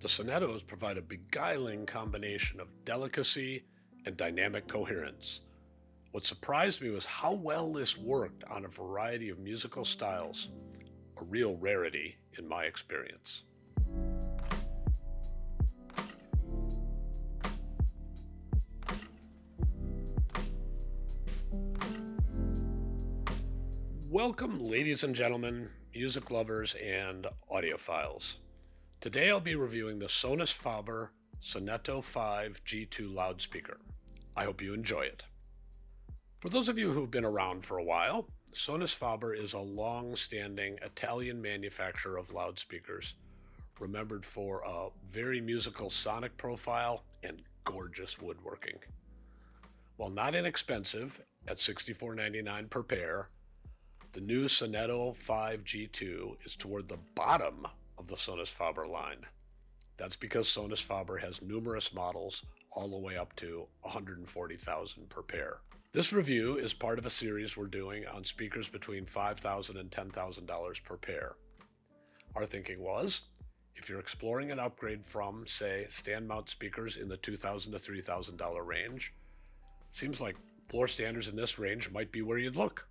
The Sonettos provide a beguiling combination of delicacy and dynamic coherence. What surprised me was how well this worked on a variety of musical styles, a real rarity in my experience. Welcome, ladies and gentlemen, music lovers, and audiophiles. Today I'll be reviewing the Sonus Faber Sonetto V G2 loudspeaker. I hope you enjoy it. For those of you who've been around for a while, Sonus Faber is a long-standing Italian manufacturer of loudspeakers, remembered for a very musical sonic profile and gorgeous woodworking. While not inexpensive at $64.99 per pair, the new Sonetto V G2 is toward the bottom of the Sonus Faber line. That's because Sonus Faber has numerous models all the way up to $140,000 per pair. This review is part of a series we're doing on speakers between $5,000 and $10,000 per pair. Our thinking was, if you're exploring an upgrade from, say, stand mount speakers in the $2,000 to $3,000 range, seems like floor standards in this range might be where you'd look.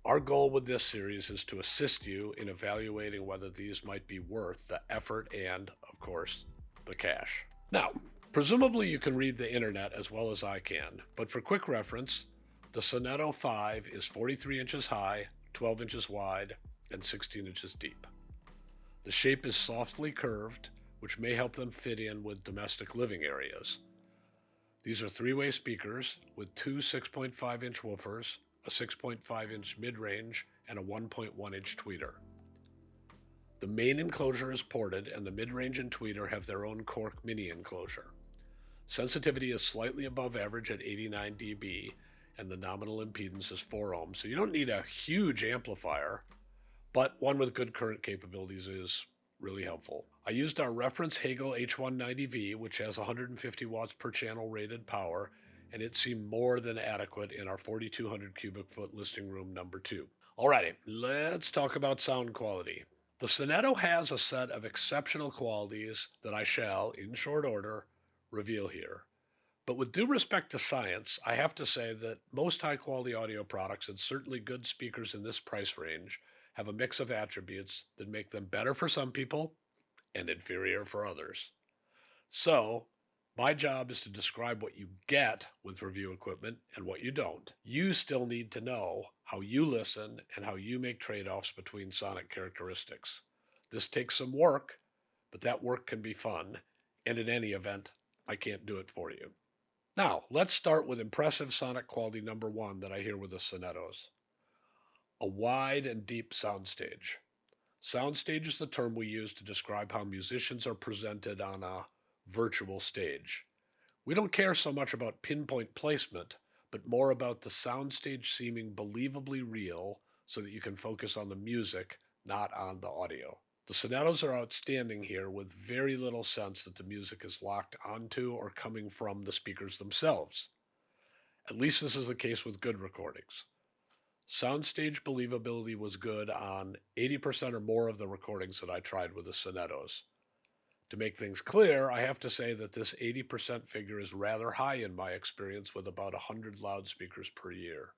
Our goal with this series is to assist you in evaluating whether these might be worth the effort and, of course, the cash. Now, presumably you can read the internet as well as I can, but for quick reference, the Sonetto 5 is 43 inches high, 12 inches wide, and 16 inches deep. The shape is softly curved, which may help them fit in with domestic living areas. These are three-way speakers with two 6.5-inch woofers, a 6.5-inch mid-range, and a 1.1-inch tweeter. The main enclosure is ported, and the mid-range and tweeter have their own cork mini enclosure. Sensitivity is slightly above average at 89 dB, and the nominal impedance is 4 ohms, so you don't need a huge amplifier, but one with good current capabilities is really helpful. I used our reference Hagel H190V, which has 150 watts per channel rated power, and it seemed more than adequate in our 4,200 cubic foot listing room number 2. Alrighty, let's talk about sound quality. The Sonetto has a set of exceptional qualities that I shall, in short order, reveal here. But with due respect to science, I have to say that most high-quality audio products, and certainly good speakers in this price range, have a mix of attributes that make them better for some people and inferior for others. So, my job is to describe what you get with review equipment and what you don't. You still need to know how you listen and how you make trade-offs between sonic characteristics. This takes some work, but that work can be fun, and in any event, I can't do it for you. Now, let's start with impressive sonic quality number 1 that I hear with the Sonettos. A wide and deep soundstage. Soundstage is the term we use to describe how musicians are presented on a virtual stage. We don't care so much about pinpoint placement, but more about the soundstage seeming believably real so that you can focus on the music, not on the audio. The Sonettos are outstanding here with very little sense that the music is locked onto or coming from the speakers themselves. At least this is the case with good recordings. Soundstage believability was good on 80% or more of the recordings that I tried with the Sonettos. To make things clear, I have to say that this 80% figure is rather high in my experience with about 100 loudspeakers per year,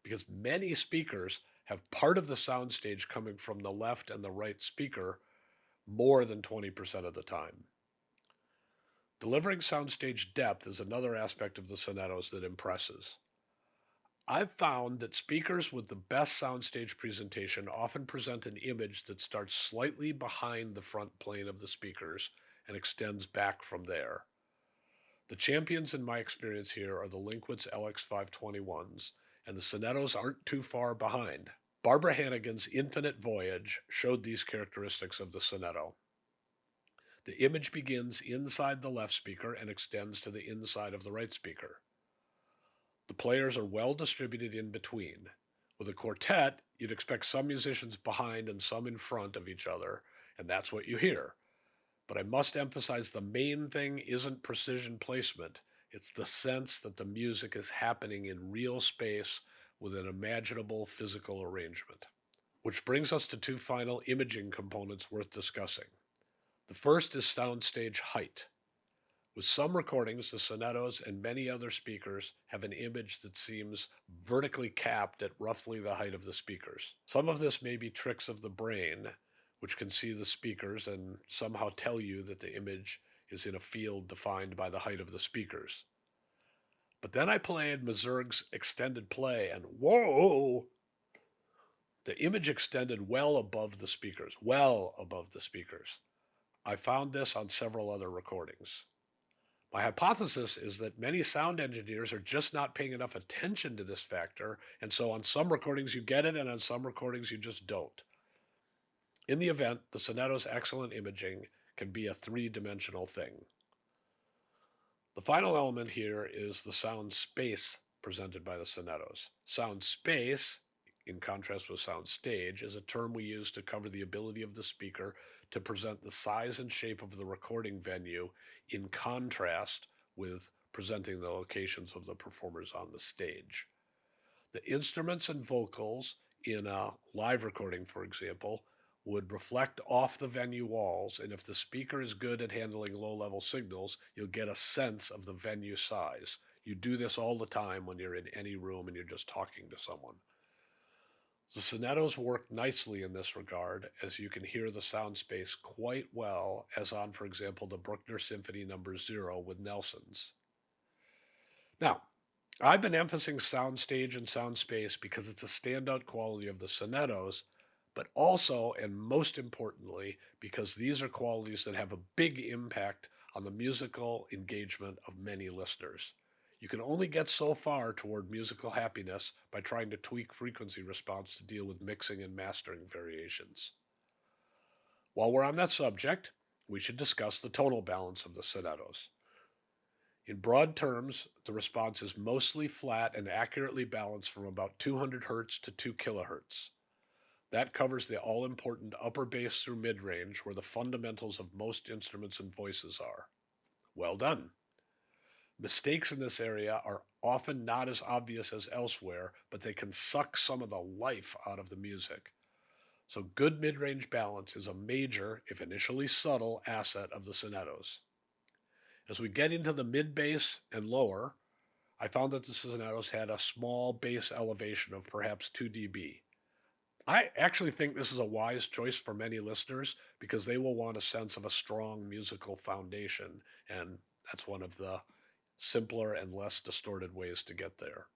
because many speakers have part of the soundstage coming from the left and the right speaker more than 20% of the time. Delivering soundstage depth is another aspect of the Sonettos that impresses. I've found that speakers with the best soundstage presentation often present an image that starts slightly behind the front plane of the speakers and extends back from there. The champions in my experience here are the Linkwitz LX521s, and the Sonettos aren't too far behind. Barbara Hannigan's Infinite Voyage showed these characteristics of the Sonetto. The image begins inside the left speaker and extends to the inside of the right speaker. The players are well distributed in between. With a quartet, you'd expect some musicians behind and some in front of each other, and that's what you hear. But I must emphasize the main thing isn't precision placement. It's the sense that the music is happening in real space with an imaginable physical arrangement. Which brings us to two final imaging components worth discussing. The first is soundstage height. With some recordings, the Sonettos and many other speakers have an image that seems vertically capped at roughly the height of the speakers. Some of this may be tricks of the brain, which can see the speakers and somehow tell you that the image is in a field defined by the height of the speakers. But then I played Mazurk's extended play, and whoa! The image extended well above the speakers, well above the speakers. I found this on several other recordings. My hypothesis is that many sound engineers are just not paying enough attention to this factor, and so on some recordings you get it, and on some recordings you just don't. In the event, the Sonetto's excellent imaging can be a three-dimensional thing. The final element here is the sound space presented by the Sonettos. Sound space, in contrast with sound stage, is a term we use to cover the ability of the speaker to present the size and shape of the recording venue in contrast with presenting the locations of the performers on the stage. The instruments and vocals in a live recording, for example, would reflect off the venue walls, and if the speaker is good at handling low-level signals, you'll get a sense of the venue size. You do this all the time when you're in any room and you're just talking to someone. The Sonettos work nicely in this regard, as you can hear the sound space quite well, as on, for example, the Bruckner Symphony No. 0 with Nelson's. Now, I've been emphasizing soundstage and sound space because it's a standout quality of the Sonettos, but also, and most importantly, because these are qualities that have a big impact on the musical engagement of many listeners. You can only get so far toward musical happiness by trying to tweak frequency response to deal with mixing and mastering variations. While we're on that subject, we should discuss the tonal balance of the Sonettos. In broad terms, the response is mostly flat and accurately balanced from about 200 Hz to 2 kHz. That covers the all-important upper bass through mid-range where the fundamentals of most instruments and voices are. Well done. Mistakes in this area are often not as obvious as elsewhere, but they can suck some of the life out of the music. So good mid-range balance is a major, if initially subtle, asset of the Sonettos. As we get into the mid-bass and lower, I found that the Sonettos had a small bass elevation of perhaps 2 dB. I actually think this is a wise choice for many listeners because they will want a sense of a strong musical foundation, and that's one of the simpler and less distorted ways to get there.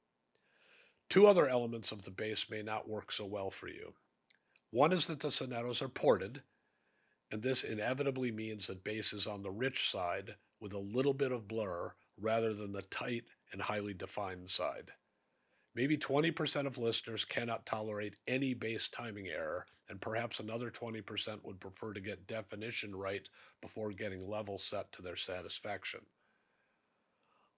Two other elements of the bass may not work so well for you. One is that the Sonettos are ported, and this inevitably means that bass is on the rich side with a little bit of blur rather than the tight and highly defined side. Maybe 20% of listeners cannot tolerate any bass timing error, and perhaps another 20% would prefer to get definition right before getting level set to their satisfaction.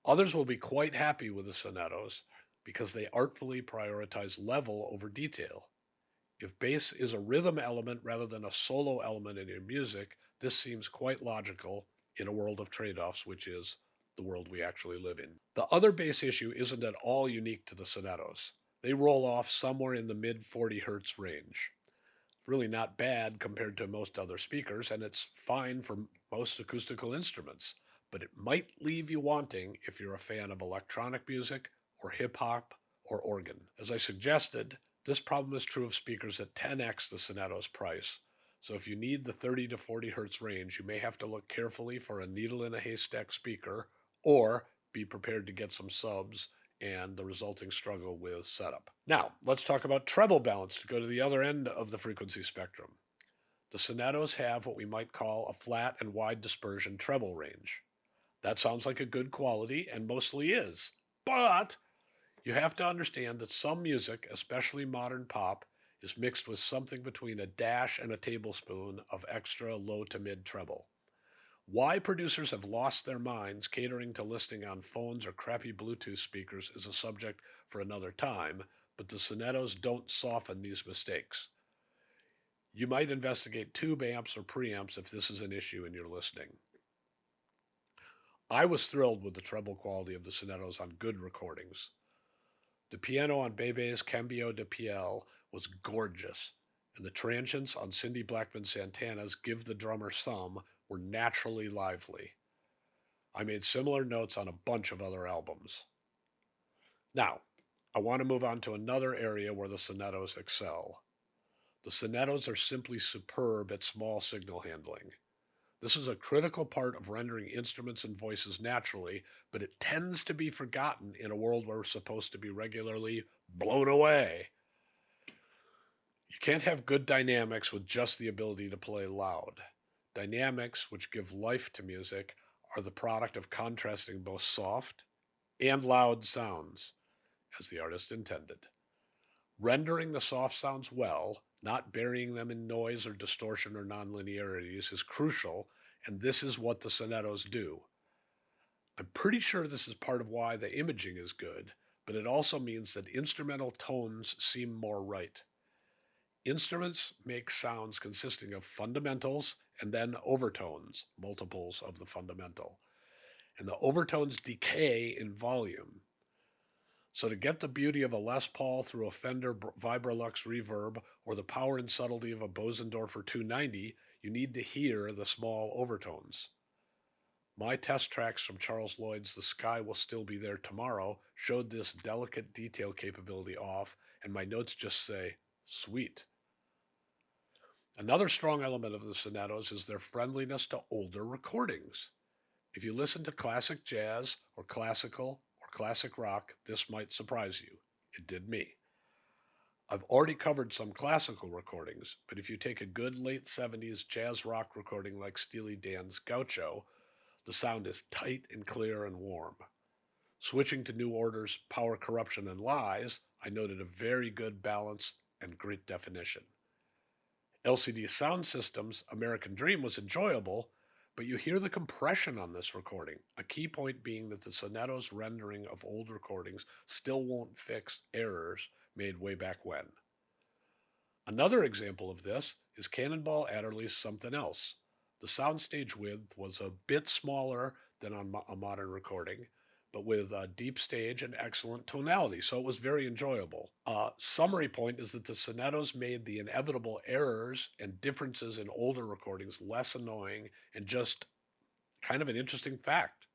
Others will be quite happy with the Sonettos because they artfully prioritize level over detail. If bass is a rhythm element rather than a solo element in your music, this seems quite logical in a world of trade-offs, which is the world we actually live in. The other bass issue isn't at all unique to the Sonettos. They roll off somewhere in the mid 40 Hz range. It's really not bad compared to most other speakers, and it's fine for most acoustical instruments, but it might leave you wanting if you're a fan of electronic music or hip-hop or organ. As I suggested, this problem is true of speakers at 10x the Sonetto's price. So if you need the 30 to 40 Hz range, you may have to look carefully for a needle in a haystack speaker or be prepared to get some subs and the resulting struggle with setup. Now, let's talk about treble balance to go to the other end of the frequency spectrum. The Sonettos have what we might call a flat and wide dispersion treble range. That sounds like a good quality and mostly is, but you have to understand that some music, especially modern pop, is mixed with something between a dash and a tablespoon of extra low to mid treble. Why producers have lost their minds catering to listening on phones or crappy Bluetooth speakers is a subject for another time, but the Sonettos don't soften these mistakes. You might investigate tube amps or preamps if this is an issue in your listening. I was thrilled with the treble quality of the Sonettos on good recordings. The piano on Bebe's Cambio de Piel was gorgeous, and the transients on Cindy Blackman Santana's Give the Drummer Some were naturally lively. I made similar notes on a bunch of other albums. Now, I want to move on to another area where the Sonettos excel. The Sonettos are simply superb at small signal handling. This is a critical part of rendering instruments and voices naturally, but it tends to be forgotten in a world where we're supposed to be regularly blown away. You can't have good dynamics with just the ability to play loud. Dynamics, which give life to music, are the product of contrasting both soft and loud sounds, as the artist intended. Rendering the soft sounds well, not burying them in noise or distortion or nonlinearities, is crucial, and this is what the Sonettos do. I'm pretty sure this is part of why the imaging is good, but it also means that instrumental tones seem more right. Instruments make sounds consisting of fundamentals and then overtones, multiples of the fundamental. And the overtones decay in volume. So to get the beauty of a Les Paul through a Fender Vibrolux reverb or the power and subtlety of a Bosendorfer 290, you need to hear the small overtones. My test tracks from Charles Lloyd's The Sky Will Still Be There Tomorrow showed this delicate detail capability off, and my notes just say, sweet. Another strong element of the Sonettos is their friendliness to older recordings. If you listen to classic jazz or classical or classic rock, this might surprise you. It did me. I've already covered some classical recordings, but if you take a good late 70s jazz rock recording like Steely Dan's Gaucho, the sound is tight and clear and warm. Switching to New Order's Power, Corruption, and Lies, I noted a very good balance and great definition. LCD Sound System's American Dream was enjoyable, but you hear the compression on this recording, a key point being that the Sonetto's rendering of old recordings still won't fix errors made way back when. Another example of this is Cannonball Adderley's Something Else. The soundstage width was a bit smaller than on a modern recording, but with a deep stage and excellent tonality, so it was very enjoyable. Summary point is that the Sonettos made the inevitable errors and differences in older recordings less annoying and just kind of an interesting fact.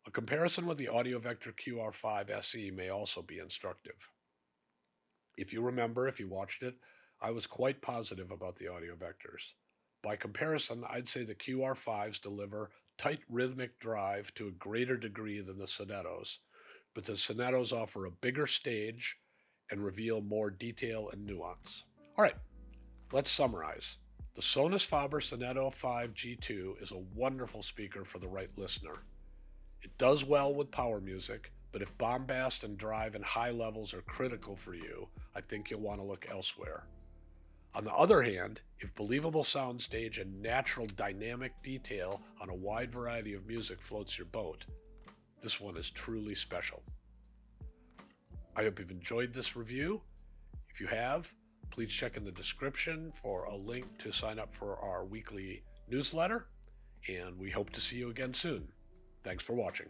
A comparison with the Audio Vector QR5 SE may also be instructive. If you remember, if you watched it, I was quite positive about the Audio Vectors. By comparison, I'd say the QR5s deliver tight rhythmic drive to a greater degree than the Sonettos, but the Sonettos offer a bigger stage and reveal more detail and nuance. All right, let's summarize. The Sonus Faber Sonetto V G2 is a wonderful speaker for the right listener. It does well with power music, but if bombast and drive and high levels are critical for you, I think you'll want to look elsewhere. On the other hand, if believable soundstage and natural dynamic detail on a wide variety of music floats your boat, this one is truly special. I hope you've enjoyed this review. If you have, please check in the description for a link to sign up for our weekly newsletter, and we hope to see you again soon. Thanks for watching.